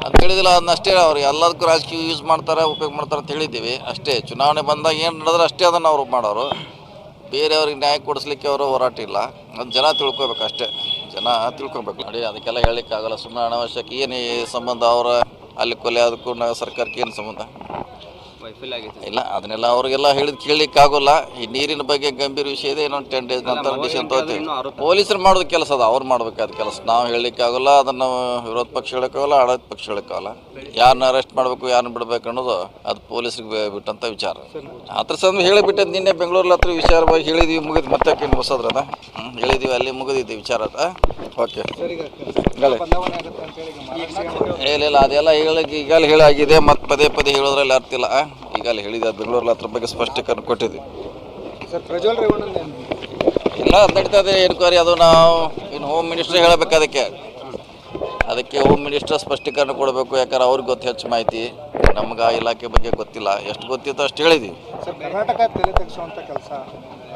ಅಂತ ಹೇಳಿದಿಲ್ಲ, ಅದನ್ನಷ್ಟೇ ಅವ್ರು ಎಲ್ಲದಕ್ಕೂ ರಾಜಕೀಯ ಯೂಸ್ ಮಾಡ್ತಾರೆ, ಉಪಯೋಗ ಮಾಡ್ತಾರೆ ಅಂತ ಹೇಳಿದ್ದೀವಿ ಅಷ್ಟೇ. ಚುನಾವಣೆ ಬಂದಾಗ ಏನು ನಡೆದ್ರೆ ಅಷ್ಟೇ ಅದನ್ನು ಅವ್ರು ಮಾಡೋರು. ಬೇರೆಯವ್ರಿಗೆ ನ್ಯಾಯ ಕೊಡಿಸ್ಲಿಕ್ಕೆ ಅವರು ಹೋರಾಟ ಇಲ್ಲ. ಅದು ಜನ ತಿಳ್ಕೊಬೇಕು ಅಷ್ಟೇ, ಜನ ತಿಳ್ಕೊಬೇಕು. ನೋಡಿ ಅದಕ್ಕೆಲ್ಲ ಹೇಳಲಿಕ್ಕಾಗಲ್ಲ, ಸುಮ್ಮನೆ ಅನಾವಶ್ಯಕ. ಏನು ಸಂಬಂಧ ಅವರ ಅಲ್ಲಿ ಕೊಲೆ ಅದಕ್ಕೂ ಸರ್ಕಾರಕ್ಕೆ ಏನು ಸಂಬಂಧ ಇಲ್ಲ. ಅದನ್ನೆಲ್ಲ ಅವ್ರಿಗೆಲ್ಲ ಹೇಳಿದ್ ಕೇಳಲಿಕ್ಕಾಗೋಲ್ಲ. ಈ ನೀರಿನ ಬಗ್ಗೆ ಗಂಭೀರ ವಿಷಯ ಇದೆ. ಇನ್ನೊಂದು 10 ಡೇಸ್ ನಂತರ ಡಿಸಿಷನ್ ತಗೋತೀವಿ. ಪೊಲೀಸರು ಮಾಡೋದು ಕೆಲಸ ಅದು, ಅವ್ರು ಮಾಡ್ಬೇಕಾದ ಕೆಲಸ. ನಾವು ಹೇಳಲಿಕ್ಕಾಗಲ್ಲ, ಅದನ್ನು ವಿರೋಧ ಪಕ್ಷ ಹೇಳೋಕ್ಕಾಗಲ್ಲ, ಆಡಳಿತ ಪಕ್ಷ ಹೇಳೋಕ್ಕಾಗಲ್ಲ. ಯಾರನ್ನ ಅರೆಸ್ಟ್ ಮಾಡಬೇಕು, ಯಾರನ್ನ ಬಿಡಬೇಕು ಅನ್ನೋದು ಅದು ಪೊಲೀಸರಿಗೆ ಬಿಟ್ಟಂಥ ವಿಚಾರ. ಹತ್ರ ಸಂದ್ ಹೇಳಿಬಿಟ್ಟದ್ದು ನಿನ್ನೆ ಬೆಂಗಳೂರಲ್ಲಿ ಹತ್ರ ವಿಚಾರವಾಗಿ ಹೇಳಿದ್ವಿ, ಮುಗಿದು ಮತ್ತೆ ಹೊಸದ್ರದ ಹೇಳಿದ್ವಿ, ಅಲ್ಲಿ ಮುಗಿದಿದ್ವಿ ವಿಚಾರ ಅದ. ಓಕೆ ಇಲ್ಲ ಅದೆಲ್ಲ ಈಗಲೇ ಹೇಳಾಗಿದೆ, ಮತ್ತು ಪದೇ ಪದೇ ಹೇಳೋದ್ರಲ್ಲಿ ಅರ್ಥ ಇಲ್ಲ. ಈಗಲೇ ಹೇಳಿದ ಬೆಂಗಳೂರಲ್ಲಿ ಅದ್ರ ಬಗ್ಗೆ ಸ್ಪಷ್ಟೀಕರಣ ಕೊಟ್ಟಿದ್ವಿ. ಇಲ್ಲ ಅದು ನಡೀತಾ ಇದೆ ಎನ್ಕ್ವೈರಿ. ಅದು ನಾವು ಇನ್ನು ಹೋಮ್ ಮಿನಿಸ್ಟ್ರ್ ಹೇಳಬೇಕು. ಅದಕ್ಕೆ ಹೋಮ್ ಮಿನಿಸ್ಟರ್ ಸ್ಪಷ್ಟೀಕರಣ ಕೊಡಬೇಕು. ಯಾಕಂದ್ರೆ ಅವ್ರಿಗೆ ಗೊತ್ತು ಹೆಚ್ಚು ಮಾಹಿತಿ, ನಮ್ಗೆ ಆ ಇಲಾಖೆ ಬಗ್ಗೆ ಗೊತ್ತಿಲ್ಲ. ಎಷ್ಟು ಗೊತ್ತಿತ್ತು ಅಷ್ಟು ಹೇಳಿದ್ವಿ. ಕರ್ನಾಟಕ ತಲೆ ತೆಗೆಸುವಂಥ ಕೆಲಸ